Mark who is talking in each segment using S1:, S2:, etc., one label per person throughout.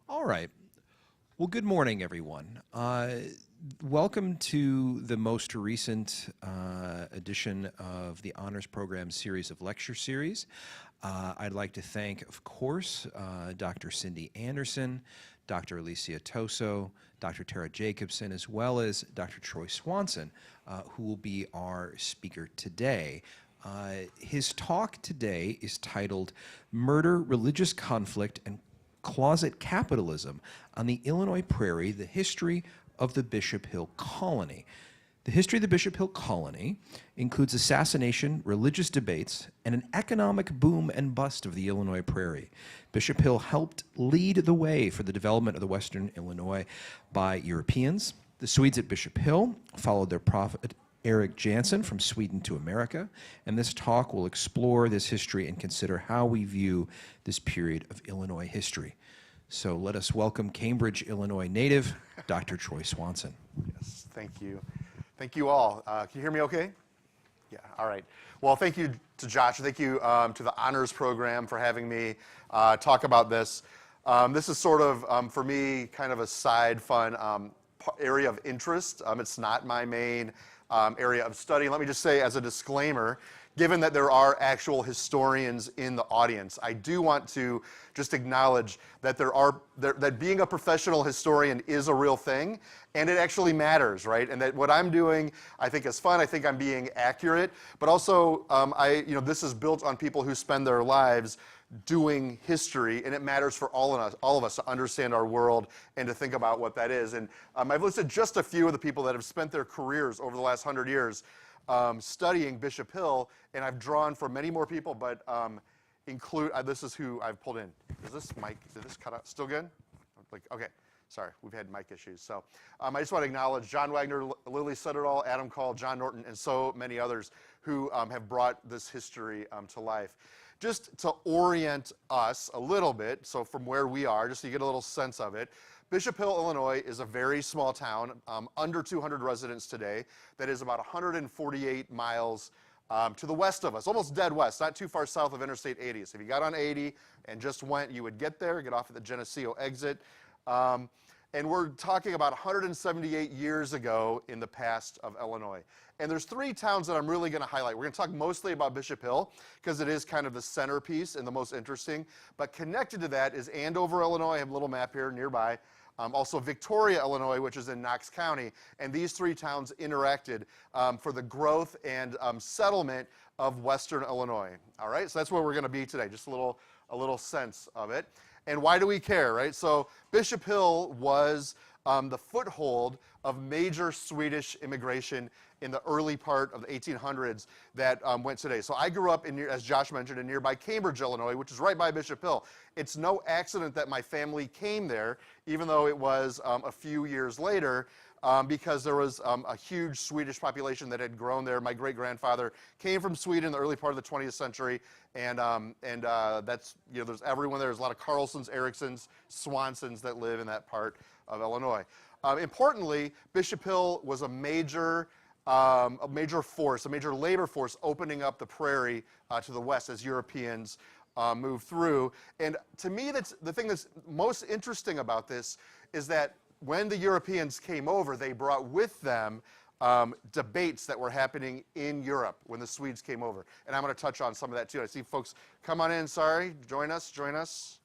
S1: All right. Well, good morning, everyone. Welcome to the most recent edition of the Honors Program series of lecture series. I'd like to thank, of course, Dr. Cindy Anderson, Dr. Alicia Toso, Dr. Tara Jacobson, as well as Dr. Troy Swanson, who will be our speaker today. His talk today is titled Murder, Religious Conflict, and Closet Capitalism on the Illinois Prairie, the History of the Bishop Hill Colony. The history of the Bishop Hill Colony includes assassination, religious debates, and an economic boom and bust of the Illinois Prairie. Bishop Hill helped lead the way for the development of the Western Illinois by Europeans. The Swedes at Bishop Hill followed their prophet Eric Janson from Sweden to America, and this talk will explore this history and consider how we view this period of Illinois history. So let us welcome Cambridge, Illinois native, Dr. Troy Swanson.
S2: Yes, thank you. Thank you all. Can you hear me okay? Yeah, all right. Well, thank you to Josh. Thank you to the Honors Program for having me talk about this. This is sort of, for me, kind of a side fun area of interest. It's not my main area of study. Let me just say as a disclaimer, given that there are actual historians in the audience, I do want to just acknowledge that that being a professional historian is a real thing, and it actually matters, right? And that what I'm doing, I think, is fun. I think I'm being accurate, but also, this is built on people who spend their lives doing history, and it matters for all of us to understand our world and to think about what that is. And I've listed just a few of the people that have spent their careers over the last 100 years studying Bishop Hill, and I've drawn from many more people, but this is who I've pulled in. Is this mic, did this cut out? Still good? Okay, sorry, we've had mic issues. So I just want to acknowledge John Wagner, Lily Sutterall, Adam Call, John Norton, and so many others who have brought this history to life. Just to orient us a little bit, so from where we are, just so you get a little sense of it, Bishop Hill, Illinois is a very small town, under 200 residents today, that is about 148 miles to the west of us, almost dead west, not too far south of Interstate 80. So if you got on 80 and just went, you would get there, get off at the Geneseo exit. And we're talking about 178 years ago in the past of Illinois. And there's three towns that I'm really going to highlight. We're going to talk mostly about Bishop Hill because it is kind of the centerpiece and the most interesting. But connected to that is Andover, Illinois. I have a little map here nearby. Also Victoria, Illinois, which is in Knox County. And these three towns interacted for the growth and settlement of Western Illinois. All right, so that's where we're going to be today, just a little sense of it. And why do we care, right? So Bishop Hill was the foothold of major Swedish immigration in the early part of the 1800s that went today. So I grew up, as Josh mentioned, in nearby Cambridge, Illinois, which is right by Bishop Hill. It's no accident that my family came there, even though it was a few years later, because there was a huge Swedish population that had grown there. My great-grandfather came from Sweden in the early part of the 20th century, and that's, there's everyone there. There's a lot of Carlsons, Ericsons, Swansons that live in that part of Illinois. Importantly, Bishop Hill was a major force, a major labor force opening up the prairie to the west as Europeans moved through. And to me, that's the thing that's most interesting about this is that when the Europeans came over, they brought with them debates that were happening in Europe when the Swedes came over. And I'm going to touch on some of that too. I see folks come on in, sorry, join us.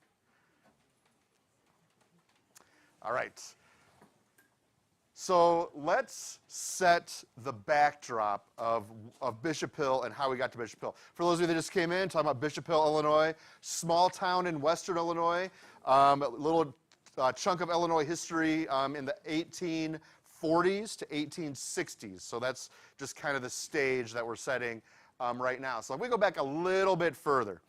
S2: All right. So let's set the backdrop of Bishop Hill and how we got to Bishop Hill. For those of you that just came in, talking about Bishop Hill, Illinois, small town in western Illinois, a little chunk of Illinois history in the 1840s to 1860s. So that's just kind of the stage that we're setting right now. So if we go back a little bit further,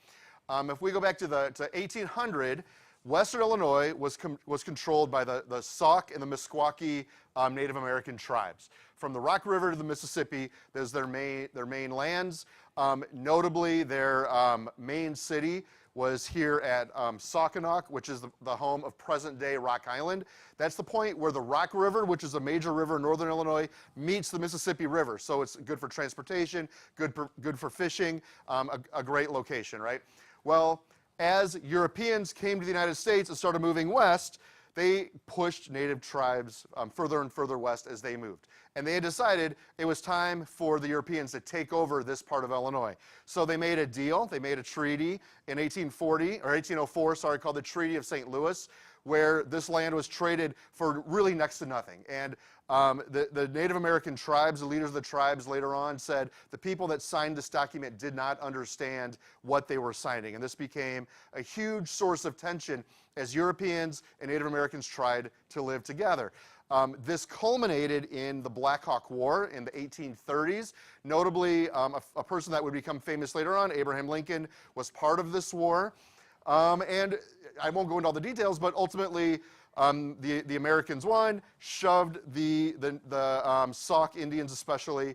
S2: if we go back to 1800, Western Illinois was controlled by the Sauk and the Meskwaki Native American tribes. From the Rock River to the Mississippi, there's their main lands. Notably, their main city was here at Saukenok, which is the home of present-day Rock Island. That's the point where the Rock River, which is a major river in northern Illinois, meets the Mississippi River. So it's good for transportation, good for fishing, a great location, right? Well, as Europeans came to the United States and started moving west, they pushed native tribes further and further west as they moved. And they had decided it was time for the Europeans to take over this part of Illinois. So they made a deal, they made a treaty in 1804, called the Treaty of St. Louis, where this land was traded for really next to nothing. And the Native American tribes, the leaders of the tribes later on said the people that signed this document did not understand what they were signing. And this became a huge source of tension as Europeans and Native Americans tried to live together. This culminated in the Black Hawk War in the 1830s. Notably, a person that would become famous later on, Abraham Lincoln, was part of this war. And I won't go into all the details, but ultimately the Americans won, shoved the Sauk Indians especially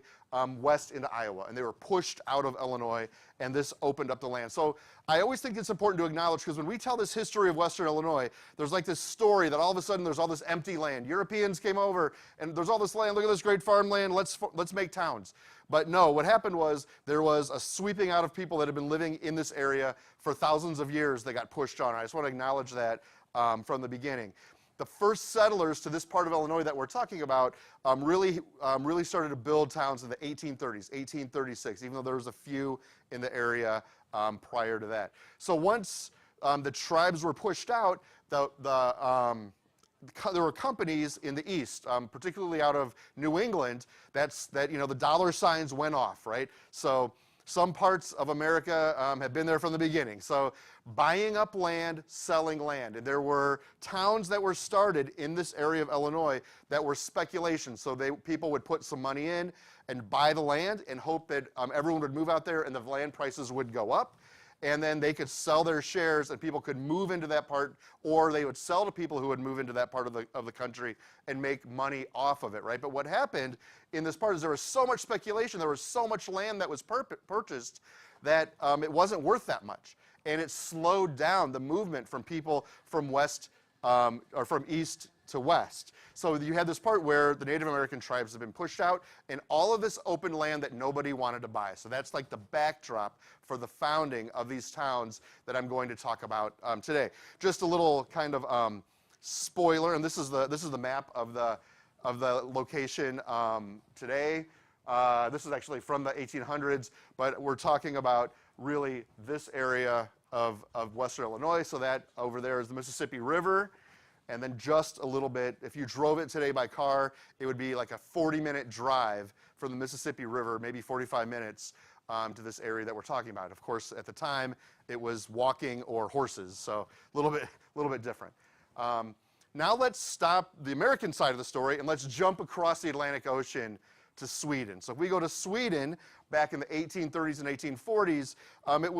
S2: west into Iowa, and they were pushed out of Illinois, and this opened up the land. So I always think it's important to acknowledge, because when we tell this history of Western Illinois, there's like this story that all of a sudden there's all this empty land. Europeans came over, and there's all this land. Look at this great farmland. Let's make towns. But no, what happened was there was a sweeping out of people that had been living in this area for thousands of years that got pushed on. I just want to acknowledge that from the beginning. The first settlers to this part of Illinois that we're talking about really started to build towns in the 1830s, 1836, even though there was a few in the area prior to that. So once the tribes were pushed out, there were companies in the east, particularly out of New England, that the dollar signs went off, right? So some parts of America have been there from the beginning. So buying up land, selling land. And there were towns that were started in this area of Illinois that were speculation. So people would put some money in and buy the land and hope that everyone would move out there and the land prices would go up. And then they could sell their shares and people could move into that part, or they would sell to people who would move into that part of the country and make money off of it, right? But what happened in this part is there was so much speculation, there was so much land that was purchased that it wasn't worth that much. And it slowed down the movement from people from west, or from east to west. So you had this part where the Native American tribes have been pushed out and all of this open land that nobody wanted to buy. So that's like the backdrop for the founding of these towns that I'm going to talk about today. Just a little kind of spoiler, and this is the map of the location today. This is actually from the 1800s, but we're talking about really this area of Western Illinois. So that over there is the Mississippi River. And then just a little bit, if you drove it today by car, it would be like a 40-minute drive from the Mississippi River, maybe 45 minutes to this area that we're talking about. Of course, at the time, it was walking or horses, so a little bit different. Now let's stop the American side of the story and let's jump across the Atlantic Ocean to Sweden. So if we go to Sweden back in the 1830s and 1840s, it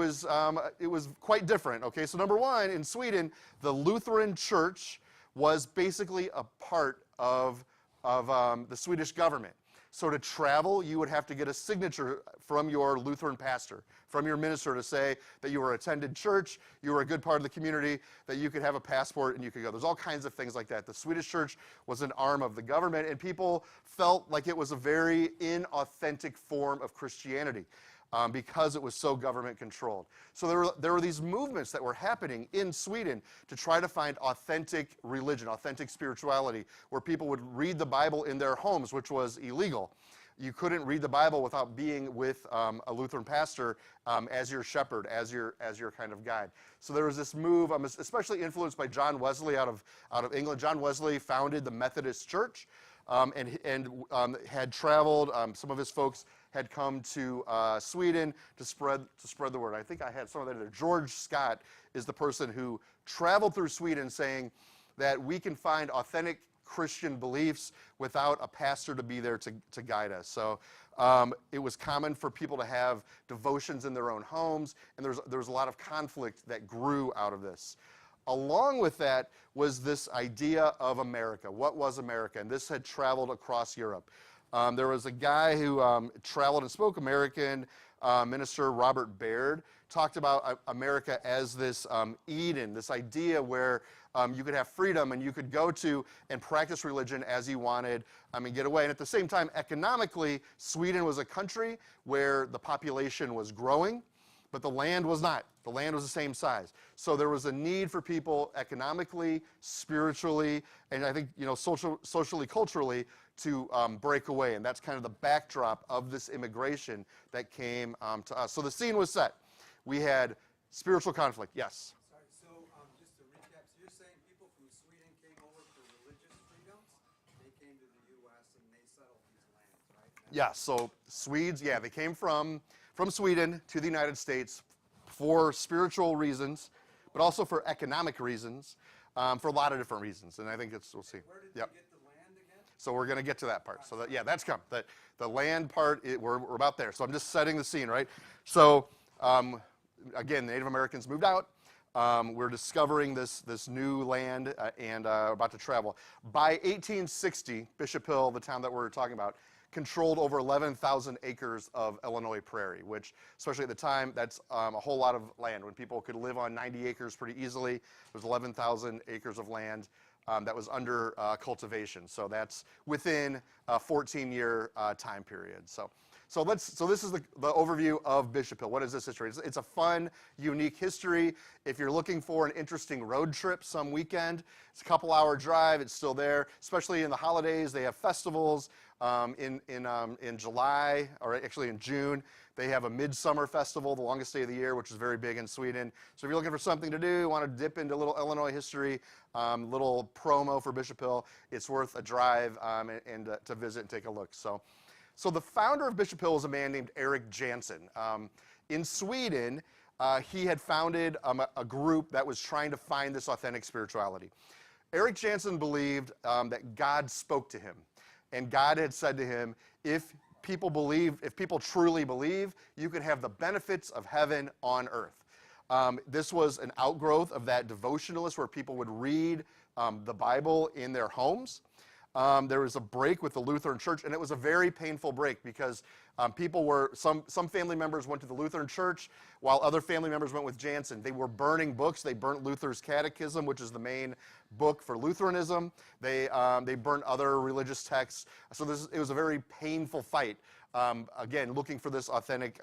S2: was quite different. Okay, so number one, in Sweden, the Lutheran Church was basically a part of the Swedish government. So to travel, you would have to get a signature from your Lutheran pastor, from your minister, to say that you were attended church, you were a good part of the community, that you could have a passport and you could go. There's all kinds of things like that. The Swedish church was an arm of the government, and people felt like it was a very inauthentic form of Christianity. Because it was so government controlled. So there were these movements that were happening in Sweden to try to find authentic religion, authentic spirituality, where people would read the Bible in their homes, which was illegal. You couldn't read the Bible without being with a Lutheran pastor as your shepherd, as your kind of guide. So there was this move, especially influenced by John Wesley out of England. John Wesley founded the Methodist Church and had traveled. Some of his folks had come to Sweden to spread the word. I think I had some of that there. George Scott is the person who traveled through Sweden saying that we can find authentic Christian beliefs without a pastor to be there to guide us. So it was common for people to have devotions in their own homes, and there was a lot of conflict that grew out of this. Along with that was this idea of America. What was America? And this had traveled across Europe. There was a guy who traveled and spoke, American minister Robert Baird, talked about America as this Eden, this idea where you could have freedom and you could go to and practice religion as you wanted and get away. And at the same time, economically, Sweden was a country where the population was growing. but the land was not. The land was the same size. So there was a need for people economically, spiritually, and I think, socially, culturally, to break away. And that's kind of the backdrop of this immigration that came to us. So the scene was set. We had spiritual conflict. Yes?
S3: Sorry, so just to recap, so you're saying people from Sweden came over for religious freedoms? They came to the U.S. and they settled these lands, right?
S2: Yeah, so Swedes, they came from Sweden to the United States for spiritual reasons, but also for economic reasons, for a lot of different reasons. And I think we'll see.
S3: Where did they get the land again?
S2: So we're going to get to that part. So that's come. The land part, we're about there. So I'm just setting the scene, right? So again, Native Americans moved out. We're discovering this new land and about to travel. By 1860, Bishop Hill, the town that we're talking about, controlled over 11,000 acres of Illinois Prairie, which, especially at the time, that's a whole lot of land. When people could live on 90 acres pretty easily, there was 11,000 acres of land that was under cultivation. So that's within a 14-year time period. So this is the overview of Bishop Hill. What is this history? It's a fun, unique history. If you're looking for an interesting road trip some weekend, it's a couple-hour drive. It's still there, especially in the holidays. They have festivals in July, or actually in June. They have a midsummer festival, the longest day of the year, which is very big in Sweden. So if you're looking for something to do, want to dip into a little Illinois history, little promo for Bishop Hill, it's worth a drive and to visit and take a look. So the founder of Bishop Hill is a man named Eric Janson. In Sweden, he had founded a group that was trying to find this authentic spirituality. Eric Janson believed that God spoke to him. And God had said to him, if people truly believe, you can have the benefits of heaven on earth. This was an outgrowth of that devotionalist where people would read the Bible in their homes. There was a break with the Lutheran Church, and it was a very painful break because some family members went to the Lutheran Church while other family members went with Jansen. They were burning books. They burnt Luther's Catechism, which is the main book for Lutheranism. They burnt other religious texts. So it was a very painful fight, again, looking for this authentic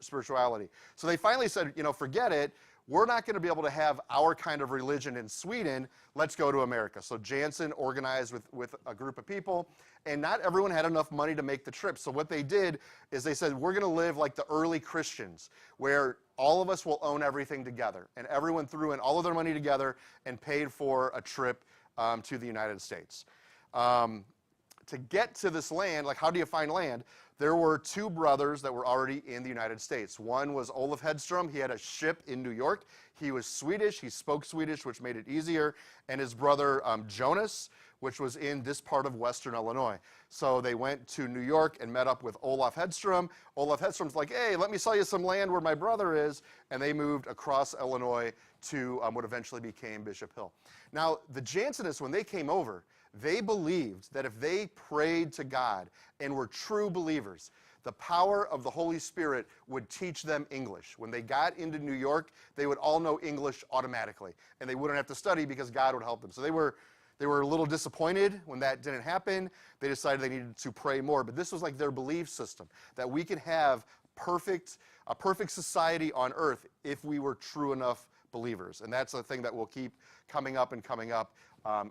S2: spirituality. So they finally said, forget it. We're not going to be able to have our kind of religion in Sweden. Let's go to America. So Jansen organized with a group of people, and not everyone had enough money to make the trip. So what they did is they said, we're going to live like the early Christians, where all of us will own everything together. And everyone threw in all of their money together and paid for a trip to the United States. To get to this land, like how do you find land? There were two brothers that were already in the United States. One was Olaf Hedstrom. He had a ship in New York. He was Swedish. He spoke Swedish, which made it easier. And his brother Jonas, which was in this part of western Illinois. So they went to New York and met up with Olaf Hedstrom. Olaf Hedstrom's like, hey, let me sell you some land where my brother is. And they moved across Illinois to what eventually became Bishop Hill. Now, the Jansenists, when they came over, they believed that if they prayed to God and were true believers, the power of the Holy Spirit would teach them English. When they got into New York, they would all know English automatically, and they wouldn't have to study because God would help them. So they were a little disappointed when that didn't happen. They decided they needed to pray more, but this was like their belief system, that we can have a perfect society on earth if we were true enough believers. And that's a thing that will keep coming up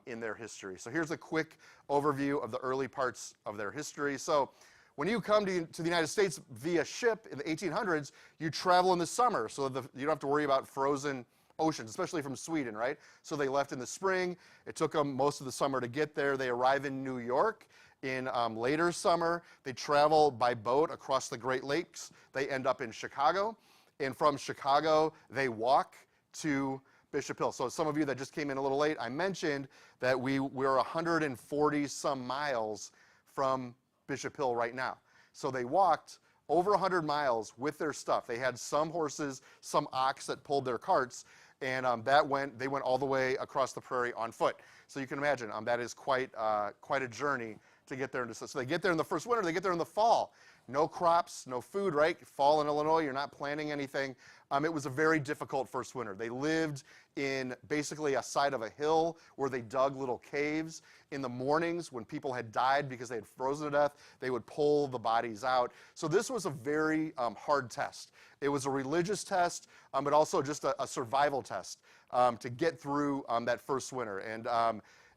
S2: in their history. So here's a quick overview of the early parts of their history. So when you come to the United States via ship in the 1800s, you travel in the summer, so you don't have to worry about frozen oceans, especially from Sweden, right? So they left in the spring. It took them most of the summer to get there. They arrive in New York in later summer. They travel by boat across the Great Lakes. They end up in Chicago. And from Chicago, they walk to Bishop Hill. So some of you that just came in a little late, I mentioned that we're 140 some miles from Bishop Hill right now. So they walked over 100 miles with their stuff. They had some horses, some ox that pulled their carts, and they went all the way across the prairie on foot. So you can imagine that is quite a journey to get there. So they get there in the first winter, they get there in the fall. no crops, no food, right? Fall in Illinois, you're not planting anything. It was a very difficult first winter. They lived in basically a side of a hill where they dug little caves. In the mornings, when people had died because they had frozen to death, they would pull the bodies out. So this was a very hard test. It was a religious test, but also just a survival test to get through that first winter. And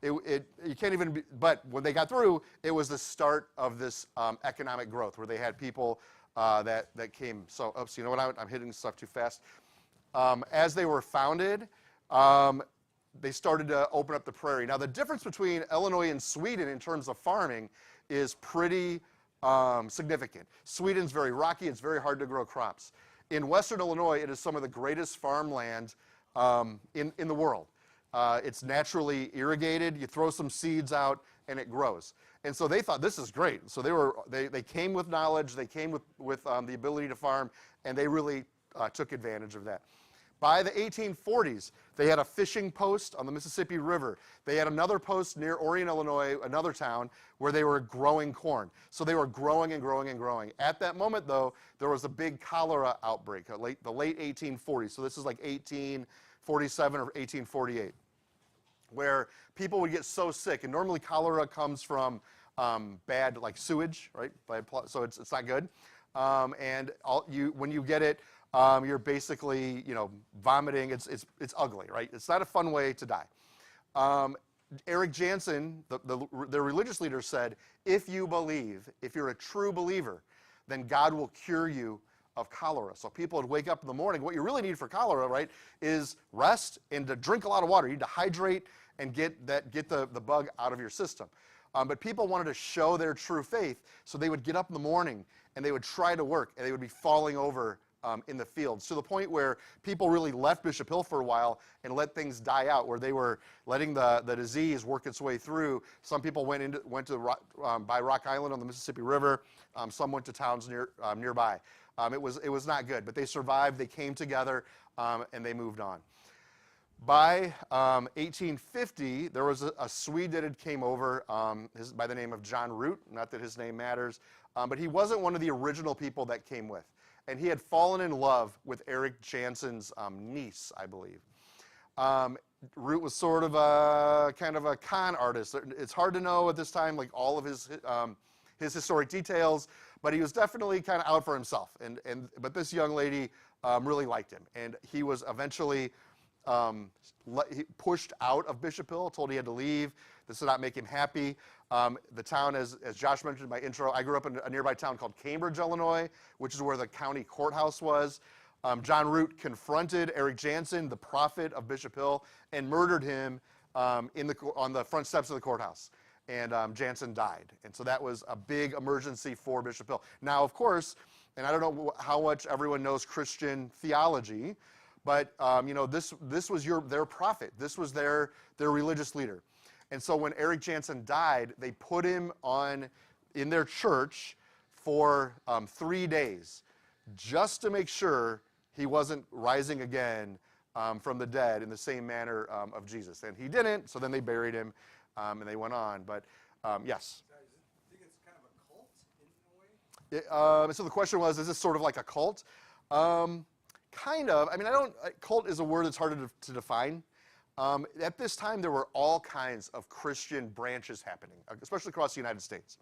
S2: you can't even be, but when they got through, it was the start of this economic growth where they had people that came. So, oops, you know what? I'm hitting stuff too fast. As they were founded, they started to open up the prairie. Now, the difference between Illinois and Sweden in terms of farming is pretty significant. Sweden's very rocky. It's very hard to grow crops. In western Illinois, it is some of the greatest farmland in the world. It's naturally irrigated. You throw some seeds out, and it grows. And so they thought, this is great. So they came with knowledge. They came with the ability to farm, and they really took advantage of that. By the 1840s, they had a fishing post on the Mississippi River. They had another post near Orion, Illinois, another town, where they were growing corn. So they were growing and growing and growing. At that moment, though, there was a big cholera outbreak, the late 1840s. So this is like 1847 or 1848, where people would get so sick. And normally cholera comes from bad, like sewage, right? So it's not good. And when you get it, you're basically, vomiting. It's ugly, right? It's not a fun way to die. Eric Janson, the religious leader, said, if you believe, if you're a true believer, then God will cure you of cholera. So people would wake up in the morning. What you really need for cholera, right, is rest and to drink a lot of water. You need to hydrate and get the bug out of your system. But people wanted to show their true faith, so they would get up in the morning and they would try to work, and they would be falling over in the fields, to the point where people really left Bishop Hill for a while and let things die out, where they were letting the disease work its way through. Some people went to by Rock Island on the Mississippi River. Some went to towns nearby. It was not good, but they survived. They came together, and they moved on. By 1850, there was a Swede that came over by the name of John Root. Not that his name matters, but he wasn't one of the original people that came with. And he had fallen in love with Eric Janson's niece, I believe. Root was sort of a kind of a con artist. It's hard to know at this time, like all of his historic details, but he was definitely kind of out for himself. But this young lady really liked him, and he was eventually pushed out of Bishop Hill, told he had to leave. This did not make him happy. The town, as Josh mentioned in my intro, I grew up in a nearby town called Cambridge, Illinois, which is where the county courthouse was. John Root confronted Eric Janson, the prophet of Bishop Hill, and murdered him on the front steps of the courthouse. And Janson died. And so that was a big emergency for Bishop Hill. Now, of course, and I don't know how much everyone knows Christian theology, but this was their prophet. This was their religious leader. And so when Eric Janson died, they put him in their church for 3 days, just to make sure he wasn't rising again from the dead in the same manner of Jesus. And he didn't, so then they buried him, and they went on. But yes?
S3: Do you think it's kind of a cult in a way?
S2: So the question was, is this sort of like a cult? Kind of. I mean, cult is a word that's harder to define. At this time, there were all kinds of Christian branches happening, especially across the United States,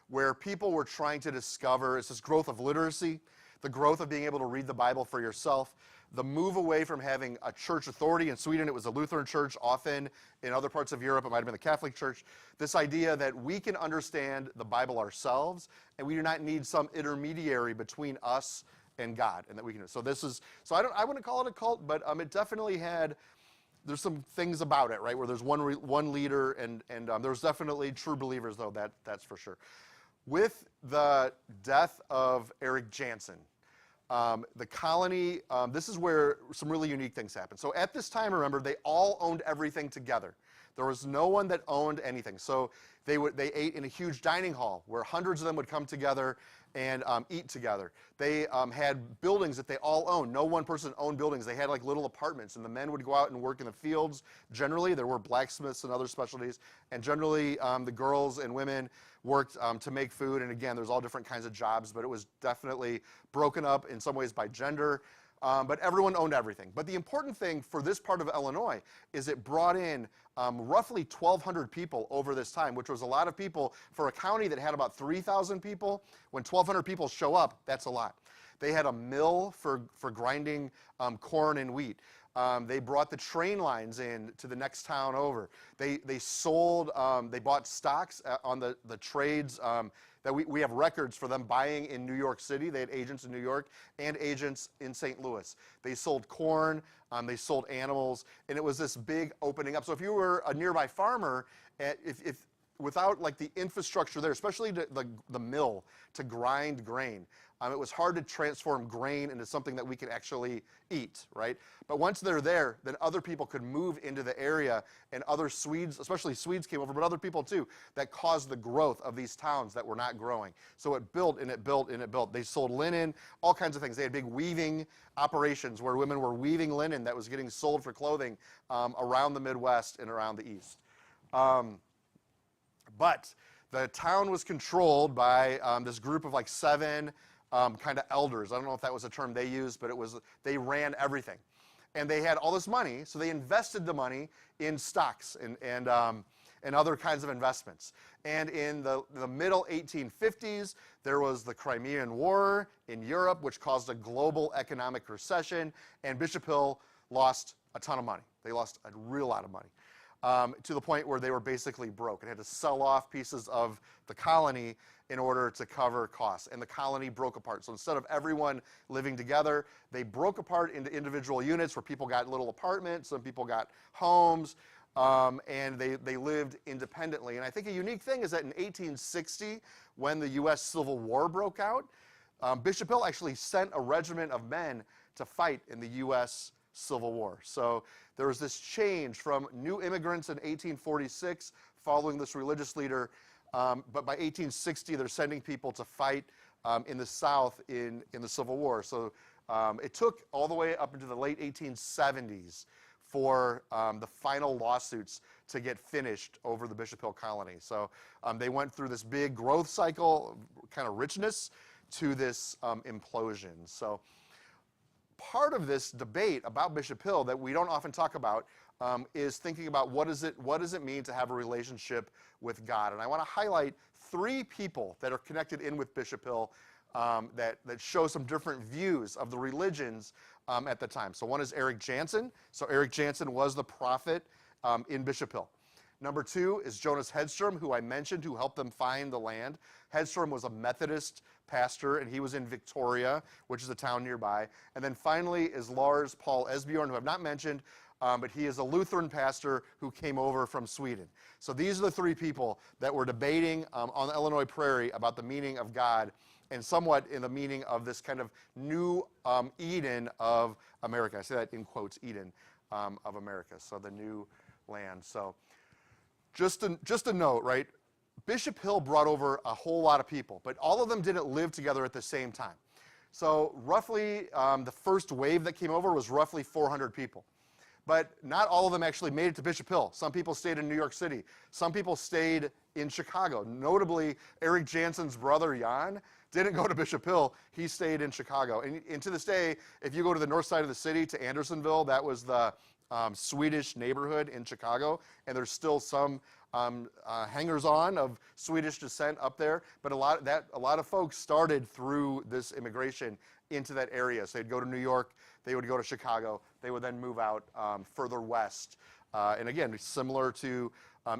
S2: where people were trying to discover, it's this growth of literacy, the growth of being able to read the Bible for yourself, the move away from having a church authority. In Sweden, it was a Lutheran church. Often in other parts of Europe, it might have been the Catholic Church. This idea that we can understand the Bible ourselves, and we do not need some intermediary between us and God, and that we can. So I wouldn't call it a cult, but it definitely had. There's some things about it, right, where there's one leader, and there's definitely true believers, though, that's for sure. With the death of Eric Janson, the colony, this is where some really unique things happen. So at this time, remember, they all owned everything together. There was no one that owned anything. So they ate in a huge dining hall where hundreds of them would come together and eat together. They had buildings that they all owned. No one person owned buildings. They had like little apartments, and the men would go out and work in the fields. Generally, there were blacksmiths and other specialties, and generally the girls and women worked to make food. And again, there's all different kinds of jobs, but it was definitely broken up in some ways by gender. But everyone owned everything. But the important thing for this part of Illinois is it brought in roughly 1,200 people over this time, which was a lot of people for a county that had about 3,000 people. When 1,200 people show up, that's a lot. They had a mill for grinding corn and wheat. They brought the train lines in to the next town over. They sold, they bought stocks on the trades that we have records for them buying in New York City. They had agents in New York and agents in St. Louis. They sold corn, they sold animals, and it was this big opening up. So if you were a nearby farmer, if without like the infrastructure there, especially the mill to grind grain, it was hard to transform grain into something that we could actually eat, right? But once they're there, then other people could move into the area, and other Swedes, especially Swedes came over, but other people too, that caused the growth of these towns that were not growing. So it built and it built and it built. They sold linen, all kinds of things. They had big weaving operations where women were weaving linen that was getting sold for clothing around the Midwest and around the East. But the town was controlled by this group of like 7 kind of elders. I don't know if that was a term they used, but they ran everything. And they had all this money, so they invested the money in stocks and other kinds of investments. And in the middle 1850s, there was the Crimean War in Europe, which caused a global economic recession, and Bishop Hill lost a ton of money. They lost a real lot of money. To the point where they were basically broke and had to sell off pieces of the colony in order to cover costs. And the colony broke apart. So instead of everyone living together, they broke apart into individual units where people got little apartments, some people got homes, and they lived independently. And I think a unique thing is that in 1860, when the U.S. Civil War broke out, Bishop Hill actually sent a regiment of men to fight in the U.S. Civil War. So there was this change from new immigrants in 1846 following this religious leader, but by 1860 they're sending people to fight in the South in the Civil War. So it took all the way up into the late 1870s for the final lawsuits to get finished over the Bishop Hill colony. So they went through this big growth cycle, kind of richness, to this implosion. So part of this debate about Bishop Hill that we don't often talk about is thinking about what does it mean to have a relationship with God. And I want to highlight 3 people that are connected in with Bishop Hill that show some different views of the religions at the time. So one is Eric Janson. So Eric Janson was the prophet in Bishop Hill. Number 2 is Jonas Hedstrom, who I mentioned, who helped them find the land. Hedstrom was a Methodist pastor, and he was in Victoria, which is a town nearby. And then finally is Lars Paul Esbjorn, who I've not mentioned, but he is a Lutheran pastor who came over from Sweden. So these are the 3 people that were debating on the Illinois Prairie about the meaning of God, and somewhat in the meaning of this kind of new Eden of America. I say that in quotes, Eden of America, so the new land. So just a note, right? Bishop Hill brought over a whole lot of people, but all of them didn't live together at the same time. So roughly, the first wave that came over was roughly 400 people. But not all of them actually made it to Bishop Hill. Some people stayed in New York City. Some people stayed in Chicago. Notably, Eric Janson's brother, Jan, didn't go to Bishop Hill. He stayed in Chicago. And to this day, if you go to the north side of the city, to Andersonville, that was the Swedish neighborhood in Chicago, and there's still some hangers-on of Swedish descent up there. But a lot of folks started through this immigration into that area. So they'd go to New York, they would go to Chicago, they would then move out further west. And again, similar to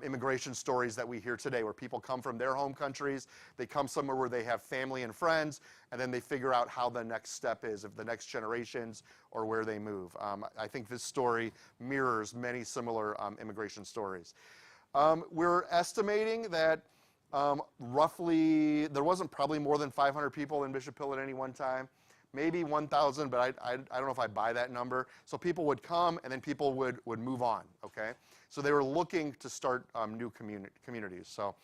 S2: immigration stories that we hear today, where people come from their home countries, they come somewhere where they have family and friends, and then they figure out how the next step is, if the next generations or where they move. I think this story mirrors many similar immigration stories. We're estimating that roughly, there wasn't probably more than 500 people in Bishop Hill at any one time, maybe 1,000, but I don't know if I buy that number. So people would come, and then people would move on, okay? So they were looking to start new communities. So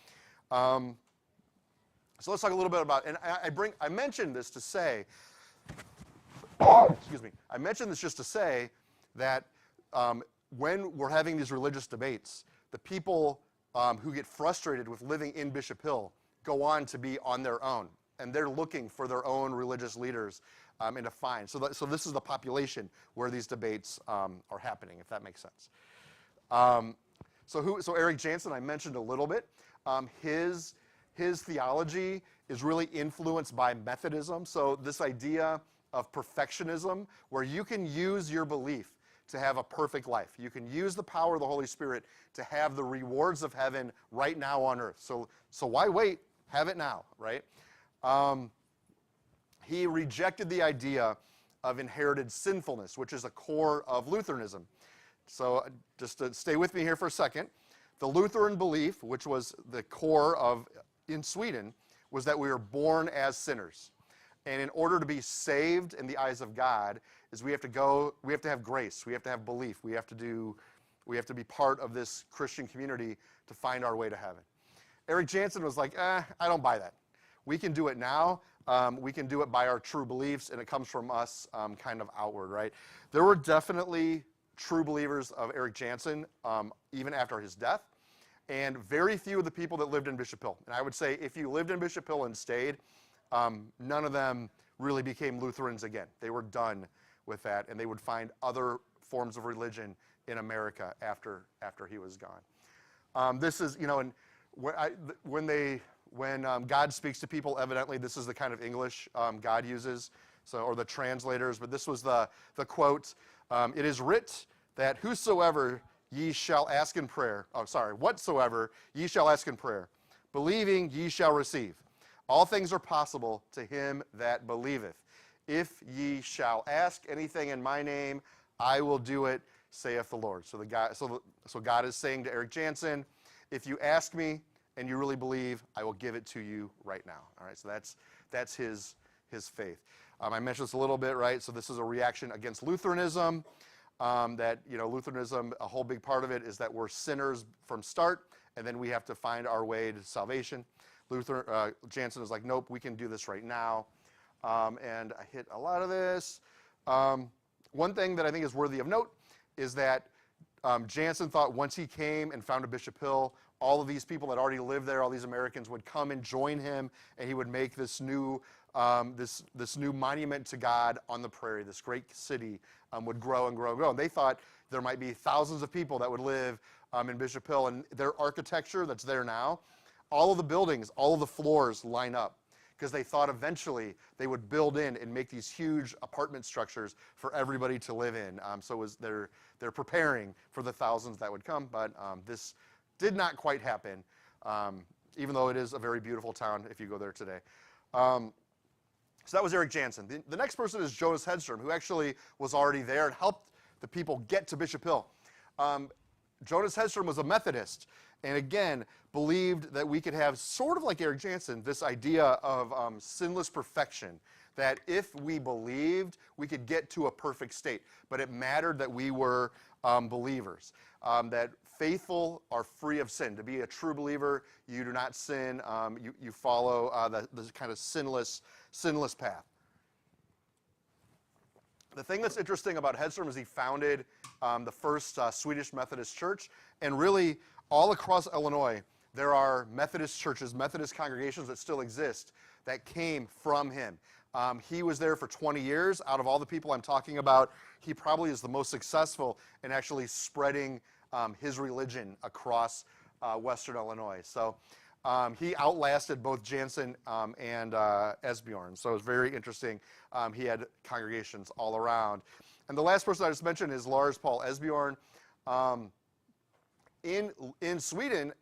S2: let's talk a little bit about, and I mentioned this to say, excuse me, I mentioned this just to say that when we're having these religious debates, the people who get frustrated with living in Bishop Hill go on to be on their own, and they're looking for their own religious leaders and to find. So this is the population where these debates are happening, if that makes sense. So Eric Janson, I mentioned a little bit. His theology is really influenced by Methodism. So this idea of perfectionism, where you can use your belief to have a perfect life. You can use the power of the Holy Spirit to have the rewards of heaven right now on earth. So why wait? Have it now, right? He rejected the idea of inherited sinfulness, which is a core of Lutheranism. So just to stay with me here for a second, the Lutheran belief, which was the core of in Sweden, was that we were born as sinners. And in order to be saved in the eyes of God, is we have to have grace, we have to have belief, we have to be part of this Christian community to find our way to heaven. Eric Janson was like, I don't buy that. We can do it now. We can do it by our true beliefs, and it comes from us kind of outward, right? There were definitely true believers of Eric Janson even after his death, and very few of the people that lived in Bishop Hill. And I would say if you lived in Bishop Hill and stayed, none of them really became Lutherans again. They were done with that, and they would find other forms of religion in America after he was gone. This is, and when God speaks to people, evidently this is the kind of English God uses, or the translators. But this was the quote: "It is writ that whatsoever ye shall ask in prayer, believing ye shall receive. All things are possible to him that believeth. If ye shall ask anything in my name, I will do it, saith the Lord." So God is saying to Eric Janson, if you ask me and you really believe, I will give it to you right now. All right, so that's his faith. I mentioned this a little bit, right? So this is a reaction against Lutheranism. Lutheranism, a whole big part of it is that we're sinners from start, and then we have to find our way to salvation. Janson is like, nope, we can do this right now. And I hit a lot of this. One thing that I think is worthy of note is that Janson thought once he came and founded Bishop Hill, all of these people that already lived there, all these Americans would come and join him, and he would make this new monument to God on the prairie. This great city would grow and grow and grow. And they thought there might be thousands of people that would live in Bishop Hill, and their architecture that's there now, all of the buildings, all of the floors line up, because they thought eventually they would build in and make these huge apartment structures for everybody to live in. They're preparing for the thousands that would come, but this did not quite happen, even though it is a very beautiful town if you go there today. So that was Eric Janson. The next person is Jonas Hedstrom, who actually was already there and helped the people get to Bishop Hill. Jonas Hedstrom was a Methodist, and again, believed that we could have, sort of like Eric Janson, this idea of sinless perfection, that if we believed, we could get to a perfect state. But it mattered that we were believers, that faithful are free of sin. To be a true believer, you do not sin. You follow the kind of sinless path. The thing that's interesting about Hedstrom is he founded the first Swedish Methodist church, and really all across Illinois there are Methodist churches, Methodist congregations that still exist that came from him. He was there for 20 years. Out of all the people I'm talking about, he probably is the most successful in actually spreading his religion across Western Illinois. So he outlasted both Janson and Esbjorn. So it was very interesting. He had congregations all around. And the last person I just mentioned is Lars Paul Esbjorn. In Sweden,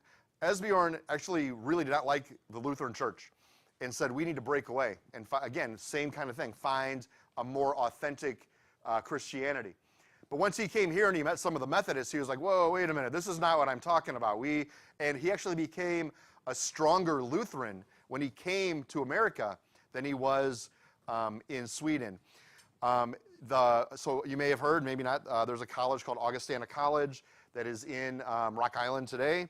S2: Esbjorn actually really did not like the Lutheran Church and said, we need to break away. And again, same kind of thing, find a more authentic Christianity. But once he came here and he met some of the Methodists, he was like, whoa, wait a minute, this is not what I'm talking about. And he actually became a stronger Lutheran when he came to America than he was in Sweden. So you may have heard, maybe not, there's a college called Augustana College that is in Rock Island today.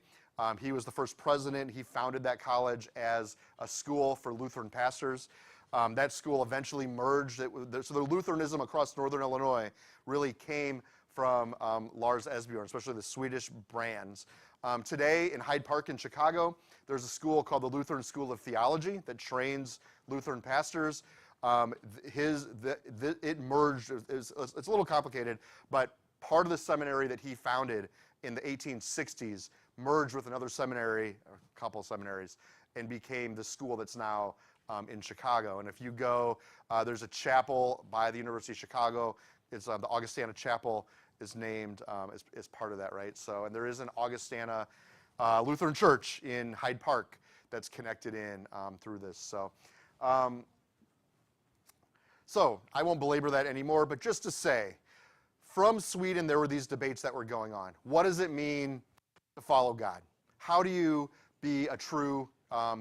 S2: He was the first president. He founded that college as a school for Lutheran pastors. That school eventually merged. So the Lutheranism across northern Illinois really came from Lars Esbjorn, especially the Swedish brands. Today in Hyde Park in Chicago, there's a school called the Lutheran School of Theology that trains Lutheran pastors. It merged. It's a little complicated, but part of the seminary that he founded in the 1860s merged with another seminary, or a couple of seminaries, and became the school that's now in Chicago. And if you go, there's a chapel by the University of Chicago. It's the Augustana Chapel is named as part of that, right? So, and there is an Augustana Lutheran Church in Hyde Park that's connected in through this. So I won't belabor that anymore, but just to say, from Sweden, there were these debates that were going on. What does it mean to follow God? How do you be a true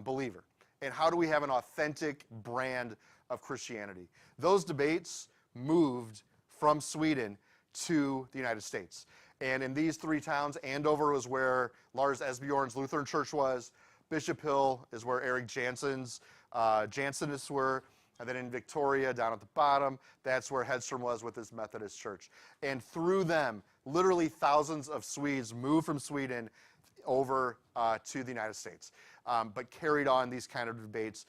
S2: believer? And how do we have an authentic brand of Christianity? Those debates moved from Sweden to the United States. And in these three towns, Andover was where Lars Esbjorn's Lutheran Church was. Bishop Hill is where Eric Janson's Jansonists were. And then in Victoria, down at the bottom, that's where Hedstrom was with his Methodist church. And through them, literally thousands of Swedes moved from Sweden over to the United States, but carried on these kind of debates,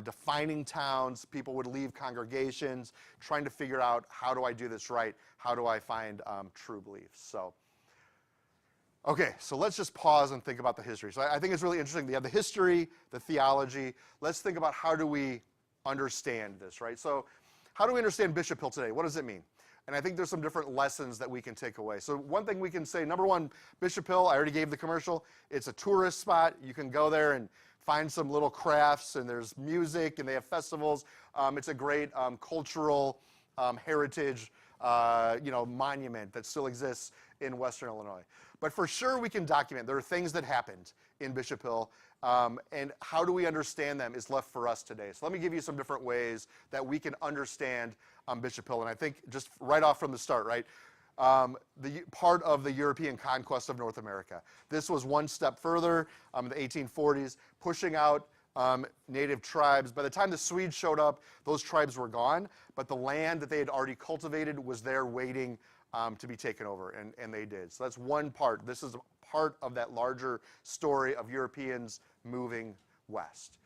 S2: defining towns. People would leave congregations, trying to figure out, how do I do this right? How do I find true beliefs? So, okay, so let's just pause and think about the history. So I think it's really interesting. You have the history, the theology. Let's think about, how do we understand this, right? So how do we understand Bishop Hill today? What does it mean? And I think there's some different lessons that we can take away. So one thing we can say, number one, Bishop Hill, I already gave the commercial. It's a tourist spot. You can go there and find some little crafts, and there's music, and they have festivals. It's a great cultural heritage monument that still exists in Western Illinois. But for sure we can document. There are things that happened in Bishop Hill, and how do we understand them is left for us today. So let me give you some different ways that we can understand Bishop Hill. And I think just right off from the start, right, the part of the European conquest of North America. This was one step further in the 1840s, pushing out native tribes. By the time the Swedes showed up, those tribes were gone, but the land that they had already cultivated was there waiting to be taken over, and they did. So that's one part. This is a part of that larger story of Europeans moving west.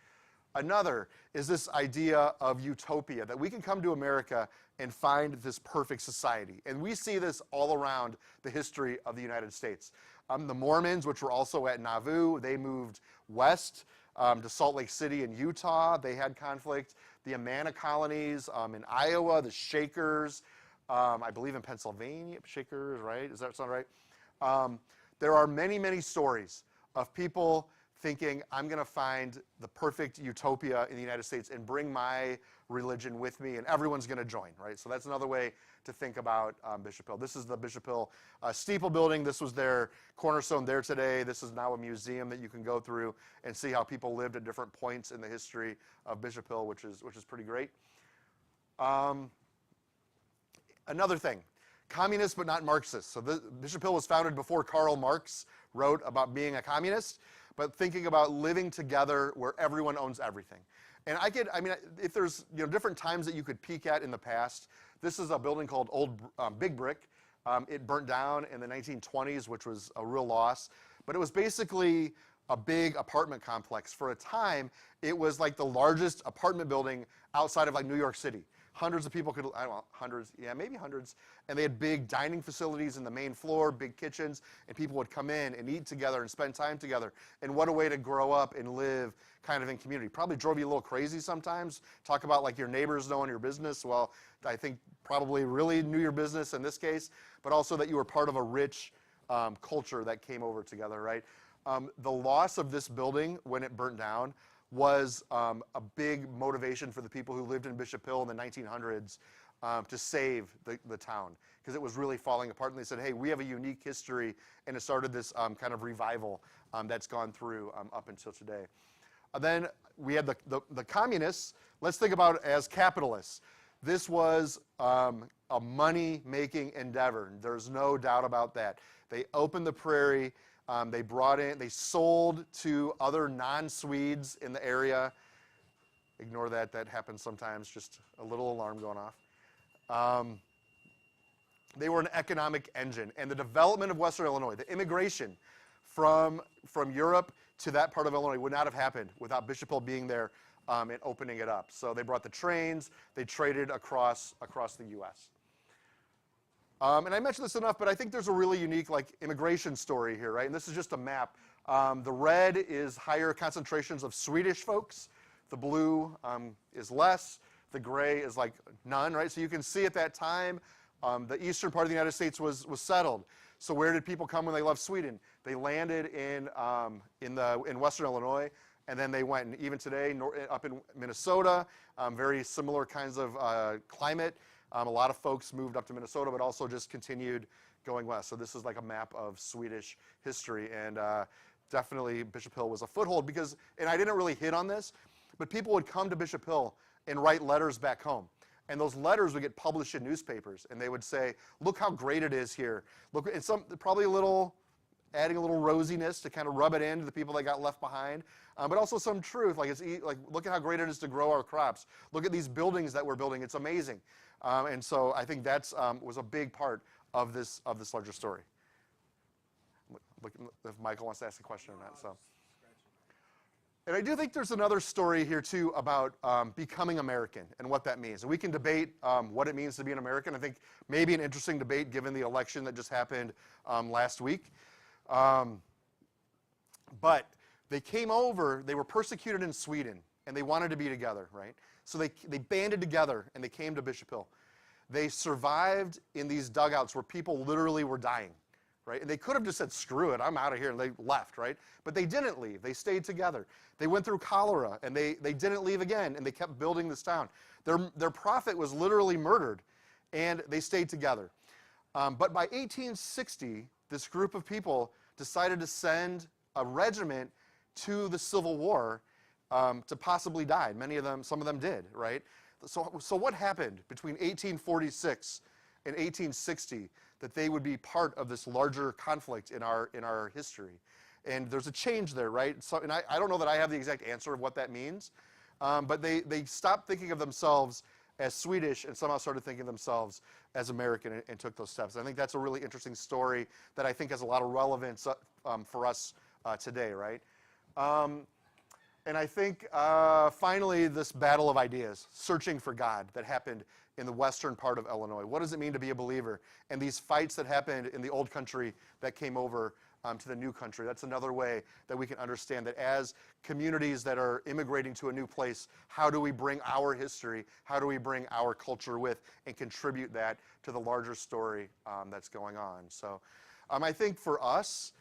S2: Another is this idea of utopia, that we can come to America and find this perfect society. And we see this all around the history of the United States. The Mormons, which were also at Nauvoo, they moved west to Salt Lake City in Utah. They had conflict. The Amana colonies in Iowa, the Shakers, I believe in Pennsylvania, Shakers, right? Does that sound right? There are many, many stories of people thinking, I'm going to find the perfect utopia in the United States and bring my religion with me, and everyone's going to join, right? So that's another way to think about Bishop Hill. This is the Bishop Hill steeple building. This was their cornerstone there today. This is now a museum that you can go through and see how people lived at different points in the history of Bishop Hill, which is pretty great. Another thing, communist but not Marxist. So Bishop Hill was founded before Karl Marx wrote about being a communist, but thinking about living together where everyone owns everything. And if there's different times that you could peek at in the past, this is a building called Old Big Brick. It burnt down in the 1920s, which was a real loss. But it was basically a big apartment complex. For a time, it was like the largest apartment building outside of like New York City. Hundreds of people could, I don't know, hundreds, yeah, maybe hundreds. And they had big dining facilities in the main floor, big kitchens, and people would come in and eat together and spend time together. And what a way to grow up and live kind of in community. Probably drove you a little crazy sometimes. Talk about like your neighbors knowing your business. Well, I think probably really knew your business in this case, but also that you were part of a rich culture that came over together, right? The loss of this building when it burnt down was a big motivation for the people who lived in Bishop Hill in the 1900s to save the town, because it was really falling apart. And they said, hey, we have a unique history, and it started this kind of revival that's gone through up until today. Then we had the communists. Let's think about it as capitalists. This was a money-making endeavor. There's no doubt about that. They opened the prairie. They sold to other non-Swedes in the area. Ignore that. That happens sometimes. Just a little alarm going off. They were an economic engine. And the development of Western Illinois, the immigration from Europe to that part of Illinois would not have happened without Bishop Hill being there and opening it up. So they brought the trains. They traded across the U.S. And I mentioned this enough, but I think there's a really unique immigration story here, right? And this is just a map. The red is higher concentrations of Swedish folks. The blue is less. The gray is none, right? So you can see at that time, the eastern part of the United States was settled. So where did people come when they left Sweden? They landed in Western Illinois, and then they went. And even today, up in Minnesota, very similar kinds of climate. A lot of folks moved up to Minnesota, but also just continued going west. So this is like a map of Swedish history, and definitely Bishop Hill was a foothold because, and I didn't really hit on this, but people would come to Bishop Hill and write letters back home. And those letters would get published in newspapers, and they would say, look how great it is here. Look, and probably adding a little rosiness to kind of rub it into the people that got left behind, but also some truth, look at how great it is to grow our crops. Look at these buildings that we're building, it's amazing. And so I think that's was a big part of this larger story. Look if Michael wants to ask a question or not. So. And I do think there's another story here, too, about becoming American and what that means. And we can debate what it means to be an American. I think maybe an interesting debate given the election that just happened last week. But they came over, they were persecuted in Sweden, and they wanted to be together, right? So they banded together, and they came to Bishop Hill. They survived in these dugouts where people literally were dying. Right? And they could have just said, screw it, I'm out of here, and they left, right? But they didn't leave. They stayed together. They went through cholera, and they didn't leave again, and they kept building this town. Their prophet was literally murdered, and they stayed together. But by 1860, this group of people decided to send a regiment to the Civil War to possibly die. Some of them did, right? So what happened between 1846 and 1860 that they would be part of this larger conflict in our history? And there's a change there, right? So, and I don't know that I have the exact answer of what that means, but they stopped thinking of themselves as Swedish and somehow started thinking of themselves as American and took those steps. I think that's a really interesting story that I think has a lot of relevance for us today, right? And I think, finally, this battle of ideas, searching for God, that happened in the western part of Illinois. What does it mean to be a believer? And these fights that happened in the old country that came over to the new country. That's another way that we can understand that as communities that are immigrating to a new place, how do we bring our history, how do we bring our culture with and contribute that to the larger story that's going on? So I think for us,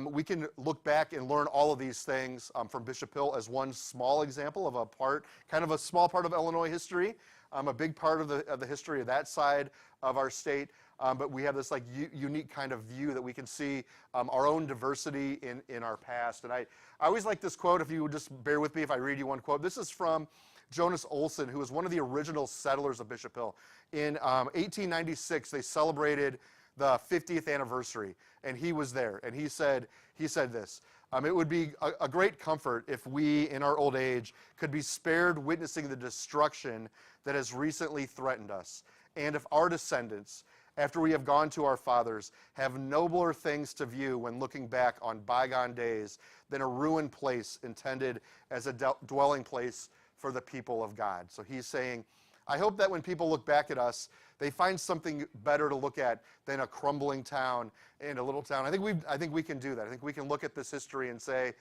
S2: we can look back and learn all of these things from Bishop Hill as one small example of kind of a small part of Illinois history, a big part of the history of that side of our state. But we have this unique kind of view that we can see our own diversity in our past. And I always like this quote, if you would just bear with me if I read you one quote. This is from Jonas Olson, who was one of the original settlers of Bishop Hill. In 1896, they celebrated the 50th anniversary, and he was there, and he said this, it would be a great comfort if we, in our old age, could be spared witnessing the destruction that has recently threatened us, and if our descendants, after we have gone to our fathers, have nobler things to view when looking back on bygone days than a ruined place intended as a dwelling place for the people of God. So he's saying, I hope that when people look back at us, they find something better to look at than a crumbling town and a little town. I think we can do that. I think we can look at this history and say,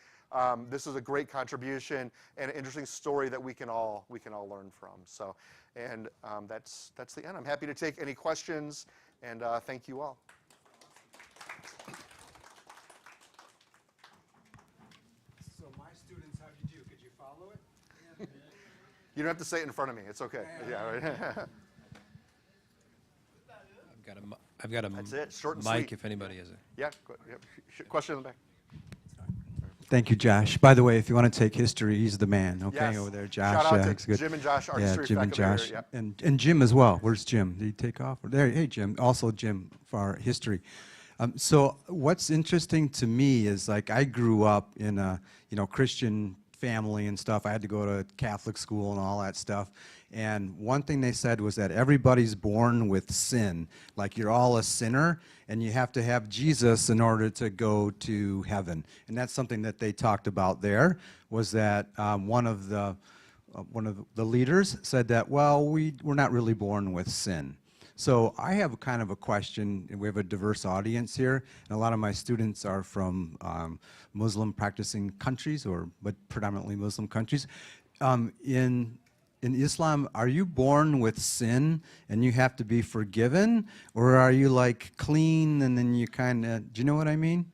S2: this is a great contribution and an interesting story that we can all learn from. So, and that's the end. I'm happy to take any questions, and thank you all.
S3: So my students, how did you do? Could you follow it?
S2: You don't have to say it in front of me. It's okay. Yeah, right.
S1: I've got a
S2: That's it. Short and
S1: mic
S2: sweet.
S1: if anybody has a.
S2: Yeah. Question in the back.
S4: Thank you, Josh. By the way, if you want to take history, he's the man. Okay,
S2: Yes.
S4: over there, Josh.
S2: Shout out
S4: yeah,
S2: to
S4: it's good.
S2: Jim and Josh, our
S4: yeah,
S2: history
S4: Jim and
S2: faculty
S4: Josh,
S2: here,
S4: and Jim as well. Where's Jim? Did he take off? There, hey Jim. Also Jim for our history. So what's interesting to me is like I grew up in a Christian family and stuff. I had to go to Catholic school and all that stuff. And one thing they said was that everybody's born with sin. Like you're all a sinner and you have to have Jesus in order to go to heaven. And that's something that they talked about there, was that one of the leaders said that, well, we're not really born with sin. So I have kind of a question, and we have a diverse audience here, and a lot of my students are from Muslim practicing countries, but predominantly Muslim countries. In Islam, are you born with sin and you have to be forgiven, or are you like clean and then you kind of, do you know what I mean?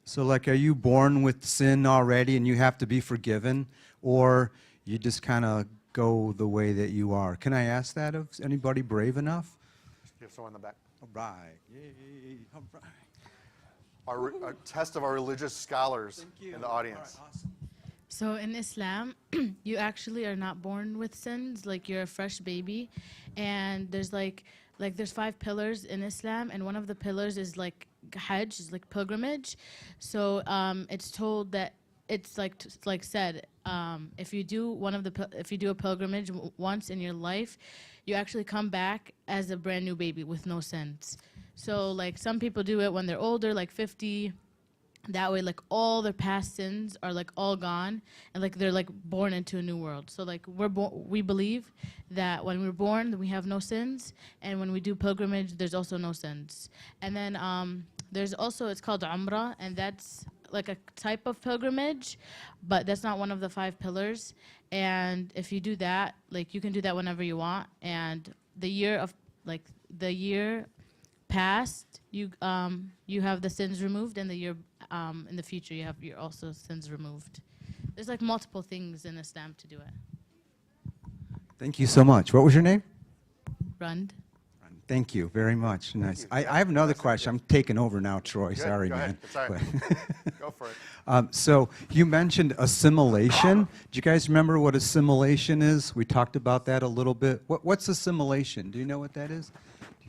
S4: So like, are you born with sin already and you have to be forgiven, or you just kind of go the way that you are? Can I ask that of anybody brave enough?
S2: You have someone in the back.
S4: All right. Yay. All right.
S2: A test of our religious scholars in the audience.
S4: All right, awesome.
S5: So in Islam, you actually are not born with sins, like you're a fresh baby. And there's there's 5 pillars in Islam, and one of the pillars is like Hajj, is like pilgrimage. So it's told that it's like said, if you do if you do a pilgrimage once in your life, you actually come back as a brand new baby with no sins. So like some people do it when they're older, like 50. That way, like all their past sins are like all gone, and like they're like born into a new world. So like we believe that when we're born, we have no sins, and when we do pilgrimage, there's also no sins. And then there's also, it's called Umrah, and that's like a type of pilgrimage, but that's not one of the 5 pillars. And if you do that, like you can do that whenever you want. And the year past, you have the sins removed, and the year in the future you have your also sins removed. There's like multiple things in Islam to do it.
S4: Thank you so much. What was your name?
S5: Rund.
S4: Thank you very much. Nice.
S2: you.
S4: I have another question. I'm taking over now, Troy.
S2: Good,
S4: Sorry,
S2: go
S4: man.
S2: ahead. It's all right. Go for it.
S4: So you mentioned assimilation. Do you guys remember what assimilation is? We talked about that a little bit. What's assimilation? Do you know what that is?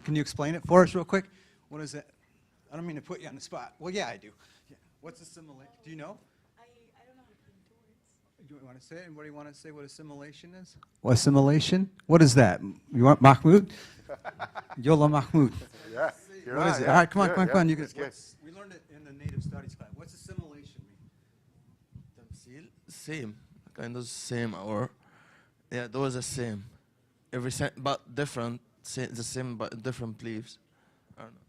S4: Can you explain it for us real quick? What is it? I don't mean to put you on the spot. Well, yeah, I do. Yeah. What's assimilation? Do you know?
S5: I don't know how to put into words.
S4: Do you want to say it? Anybody want to say what assimilation is? What assimilation? What is that? You want Mahmoud? Yola Mahmoud.
S2: Yeah. You're
S4: What
S2: on,
S4: is it?
S2: yeah.
S4: All right, come on,
S2: Good,
S4: come on,
S2: yeah.
S4: come on. You
S2: It's good.
S4: we learned it in the native studies class. What's assimilation mean?
S6: تمثيل same, kind of same, or yeah, those are same, but different, the same but different beliefs. I don't know.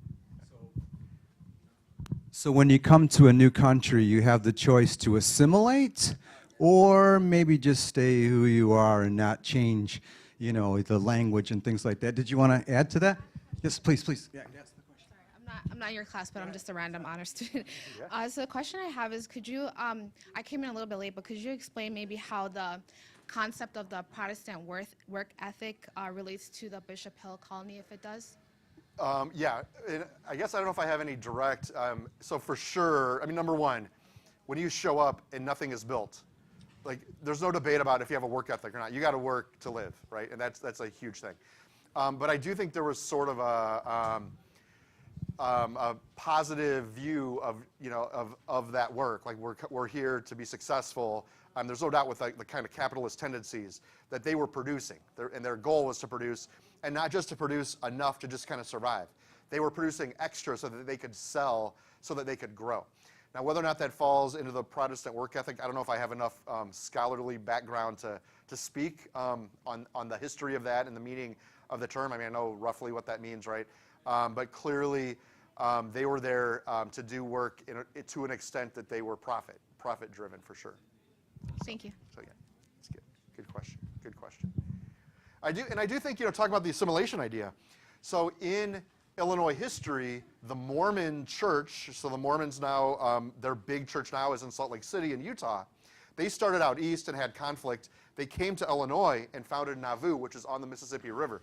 S4: So when you come to a new country, you have the choice to assimilate, or maybe just stay who you are and not change, the language and things like that. Did you want to add to that? Yes, please, please. Yeah, ask the question.
S7: Sorry, I'm not in your class, but I'm just a random honor student. So the question I have is, could you, I came in a little bit late, but could you explain maybe how the concept of the Protestant work ethic relates to the Bishop Hill colony, if it does?
S2: Yeah, and I guess I don't know if I have any direct. So for sure, I mean, number one, when you show up and nothing is built, like there's no debate about if you have a work ethic or not. You got to work to live, right? And that's a huge thing. But I do think there was sort of a positive view of that work. Like we're here to be successful. There's no doubt with the kind of capitalist tendencies that they were producing, and their goal was to produce, and not just to produce enough to just kind of survive. They were producing extra so that they could sell, so that they could grow. Now, whether or not that falls into the Protestant work ethic, I don't know if I have enough scholarly background to speak on the history of that and the meaning of the term. I mean, I know roughly what that means, right? But clearly, they were there to do work to an extent that they were profit-driven for sure.
S7: Thank you.
S2: So yeah, it's good. Good question. Good question. I do think, talk about the assimilation idea. So in Illinois history, the Mormon church, so the Mormons now, their big church now is in Salt Lake City in Utah. They started out east and had conflict. They came to Illinois and founded Nauvoo, which is on the Mississippi River.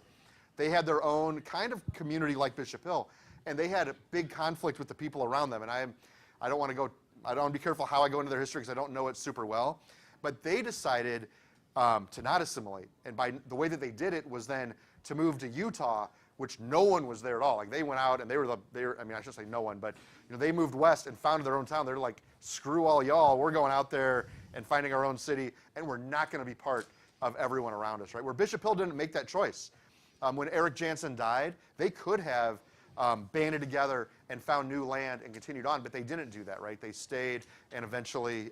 S2: They had their own kind of community like Bishop Hill, and they had a big conflict with the people around them. And I don't want to go I don't be careful how I go into their history because I don't know it super well. But they decided to not assimilate. And by the way that they did it was then to move to Utah, which no one was there at all. Like they went out and they were I mean, I should say no one, but they moved west and founded their own town. They're like, screw all y'all. We're going out there and finding our own city, and we're not going to be part of everyone around us, right? Where Bishop Hill didn't make that choice. When Eric Janson died, they could have banded together and found new land and continued on, but they didn't do that, right? They stayed and eventually,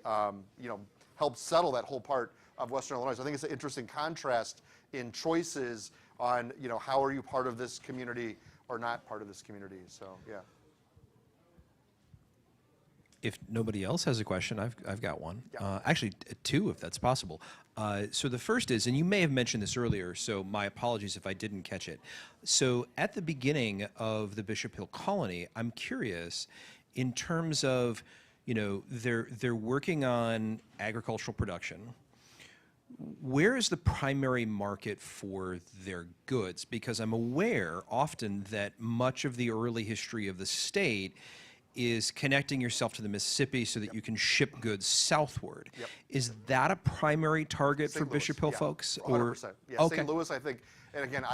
S2: helped settle that whole part of Western Illinois. So I think it's an interesting contrast in choices on, how are you part of this community or not part of this community? So, yeah.
S1: If nobody else has a question, I've got one.
S2: Yeah.
S1: Actually, two, if that's possible. So the first is, and you may have mentioned this earlier, so my apologies if I didn't catch it. So at the beginning of the Bishop Hill colony, I'm curious, in terms of, they're working on agricultural production. Where is the primary market for their goods? Because I'm aware often that much of the early history of the state is connecting yourself to the Mississippi so that you can ship goods southward.
S2: Yep.
S1: Is that a primary target for
S2: St. Louis,
S1: Bishop Hill
S2: yeah,
S1: folks?
S2: 100%. Yeah,
S1: Okay.
S2: St. Louis, I think, and again,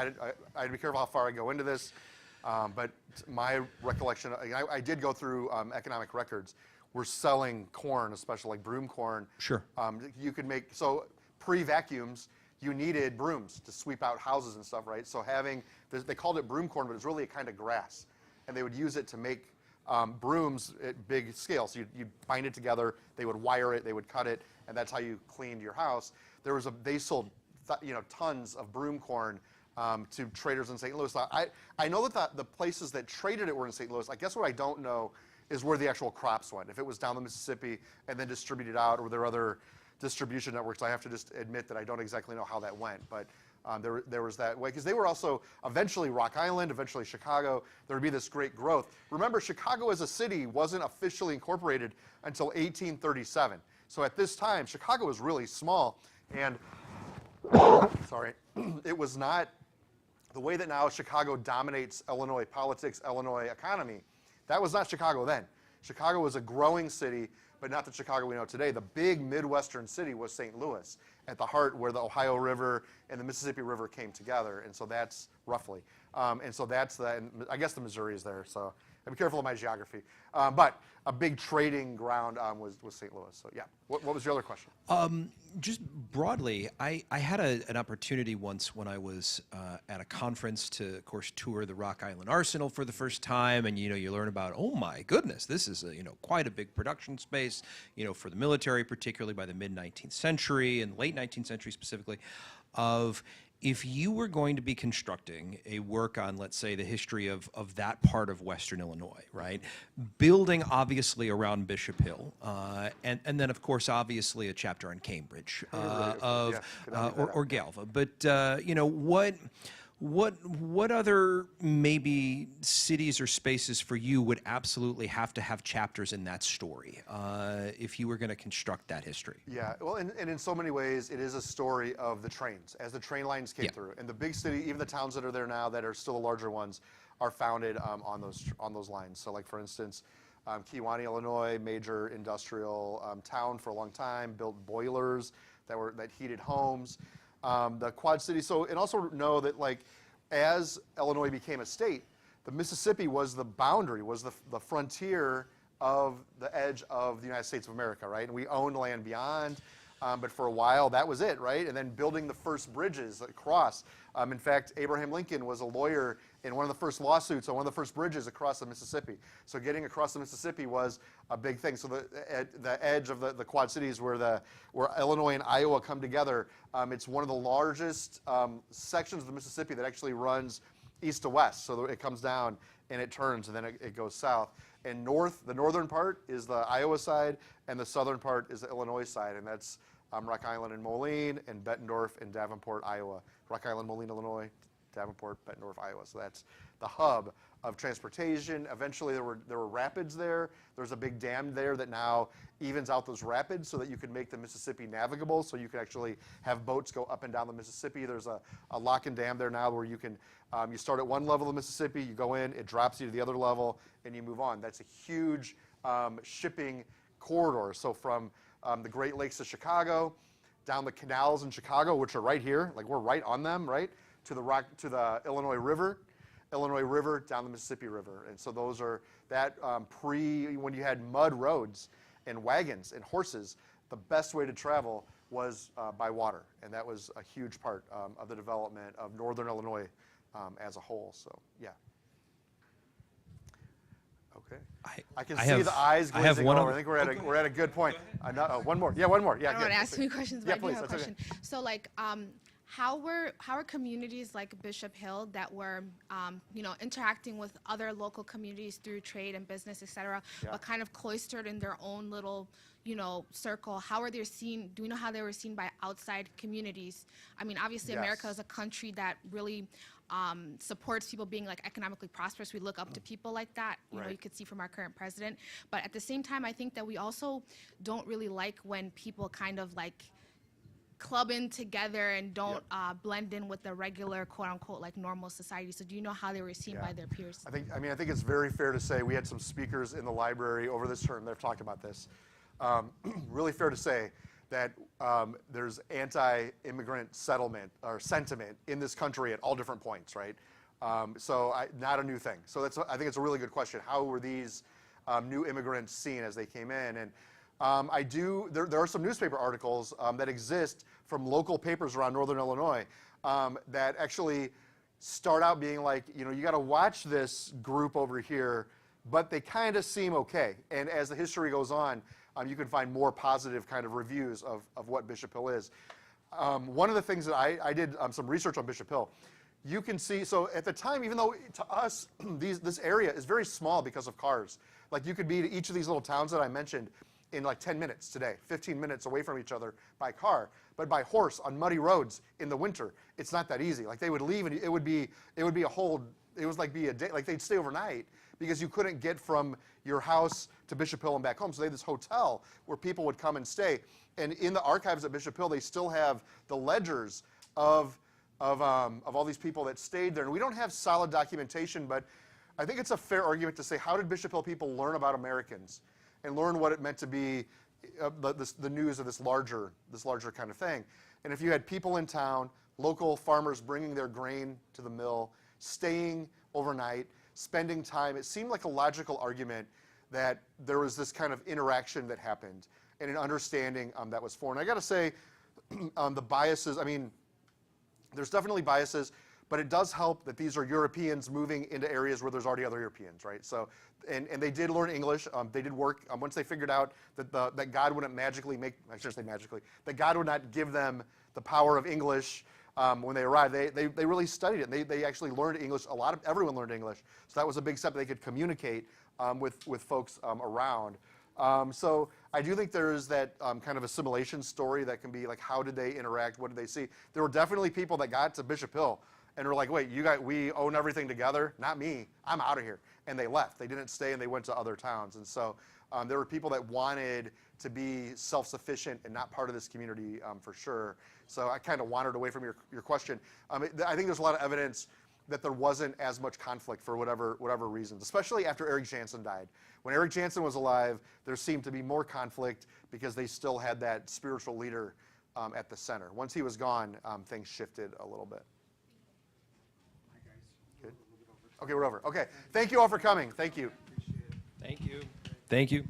S2: I'd be careful how far I go into this, but my recollection, I did go through economic records. We're selling corn, especially like broom corn.
S1: Sure.
S2: You could make, so pre-vacuums, you needed brooms to sweep out houses and stuff, right? So they called it broom corn, but it's really a kind of grass. And they would use it to make brooms at big scale. So you'd bind it together, they would wire it, they would cut it, and that's how you cleaned your house. They sold tons of broom corn to traders in St. Louis. I know that the places that traded it were in St. Louis. I guess what I don't know is where the actual crops went. If it was down the Mississippi and then distributed out, or there are other distribution networks. I have to just admit that I don't exactly know how that went, but there was that way, because they were also eventually Rock Island, eventually Chicago. There would be this great growth. Remember, Chicago as a city wasn't officially incorporated until 1837. So at this time, Chicago was really small, and sorry, it was not the way that now Chicago dominates Illinois politics, Illinois economy. That was not Chicago then. Chicago was a growing city, but not the Chicago we know today. The big Midwestern city was St. Louis, at the heart where the Ohio River and the Mississippi River came together. And so that's roughly. And so that's and I guess the Missouri is there. So I'd be careful of my geography. But a big trading ground was St. Louis. So yeah. What was your other question?
S1: Just broadly, I had an opportunity once when I was at a conference to, of course, tour the Rock Island Arsenal for the first time, and you learn about, oh my goodness, this is quite a big production space, for the military, particularly by the mid-19th century and late 19th century specifically, of if you were going to be constructing a work on, let's say, the history of that part of Western Illinois, right? Building obviously around Bishop Hill, and then of course obviously a chapter on Cambridge or Galva. But what other maybe cities or spaces for you would absolutely have to have chapters in that story if you were going to construct that history?
S2: Yeah, well, and in so many ways, it is a story of the trains, as the train lines came through. And the big city, even the towns that are there now that are still the larger ones, are founded on those lines. So like, for instance, Kewanee, Illinois, major industrial town for a long time, built boilers that heated homes. The Quad Cities. And also know that, like, as Illinois became a state, the Mississippi was the boundary, was the frontier of the edge of the United States of America, right? And we owned land beyond, but for a while that was it, right? And then building the first bridges across. In fact, Abraham Lincoln was a lawyer in one of the first lawsuits on one of the first bridges across the Mississippi. So getting across the Mississippi was a big thing. So the edge of the Quad Cities where Illinois and Iowa come together, it's one of the largest sections of the Mississippi that actually runs east to west. So it comes down and it turns and then it goes south. And the northern part is the Iowa side, and the southern part is the Illinois side, and that's Rock Island and Moline, and Bettendorf and Davenport, Iowa. Rock Island, Moline, Illinois, Davenport, Bettendorf, Iowa. So that's the hub of transportation. Eventually there were rapids there. There's a big dam there that now evens out those rapids so that you can make the Mississippi navigable, so you can actually have boats go up and down the Mississippi. There's a lock and dam there now where you can, you start at one level of Mississippi, you go in, it drops you to the other level, and you move on. That's a huge shipping corridor. So from the Great Lakes of Chicago, down the canals in Chicago, which are right here, like we're right on them, right, to the Illinois River, down the Mississippi River. And so those are that when you had mud roads and wagons and horses, the best way to travel was by water. And that was a huge part of the development of northern Illinois as a whole. So, yeah. Okay. I can see the eyes glazing over. I think we're at a good point. One more. Yeah, one more. Yeah,
S7: I don't want to ask too many questions, but
S2: yeah,
S7: I do
S2: please,
S7: have a
S2: that's
S7: question. So, like, how are communities like Bishop Hill that were, interacting with other local communities through trade and business, et cetera,
S2: Yeah.
S7: but kind of cloistered in their own little, circle? How are they seen? Do we know how they were seen by outside communities? I mean, obviously, America
S2: Yes.
S7: is a country that really supports people being like economically prosperous. We look up to people like that. You could see from our current president. But at the same time, I think that we also don't really like when people kind of like club in together and don't blend in with the regular quote unquote like normal society. So do you know how they were seen by their peers?
S2: I think it's very fair to say we had some speakers in the library over this term that have talked about this. Really fair to say that there's anti-immigrant sentiment in this country at all different points, right? Not a new thing. So I think it's a really good question. How were these new immigrants seen as they came in? And there are some newspaper articles that exist from local papers around northern Illinois that actually start out being like, you got to watch this group over here, but they kind of seem okay. And as the history goes on, you can find more positive kind of reviews of what Bishop Hill is. One of the things that I did some research on Bishop Hill, you can see, so at the time, even though to us, this area is very small because of cars. Like you could be to each of these little towns that I mentioned in like 10 minutes today, 15 minutes away from each other by car, but by horse on muddy roads in the winter, it's not that easy. Like they would leave and it would be a whole, it was like be a day, like they'd stay overnight because you couldn't get from your house to Bishop Hill and back home. So they had this hotel where people would come and stay. And in the archives at Bishop Hill, they still have the ledgers of all these people that stayed there. And we don't have solid documentation, but I think it's a fair argument to say, how did Bishop Hill people learn about Americans and learn what it meant to be the news of this larger kind of thing? And if you had people in town, local farmers bringing their grain to the mill, staying overnight, spending time, it seemed like a logical argument that there was this kind of interaction that happened and an understanding that was foreign. I got to say, the biases, I mean, there's definitely biases, but it does help that these are Europeans moving into areas where there's already other Europeans, right? So, and they did learn English. They did work. Once they figured out that God wouldn't magically I shouldn't say magically, that God would not give them the power of English when they arrived, they really studied it. They actually learned English. Everyone learned English. So that was a big step. They could communicate with folks around. So I do think there is that kind of assimilation story that can be like, how did they interact? What did they see? There were definitely people that got to Bishop Hill and were like, wait, we own everything together? Not me. I'm out of here. And they left. They didn't stay, and they went to other towns. And so there were people that wanted to be self-sufficient and not part of this community for sure. So I kind of wandered away from your question. I think there's a lot of evidence that there wasn't as much conflict for whatever reasons, especially after Eric Janson died. When Eric Janson was alive, there seemed to be more conflict because they still had that spiritual leader at the center. Once he was gone, things shifted a little bit. Good? Okay, we're over. Okay, thank you all for coming. Thank you.
S1: Thank you. Thank you.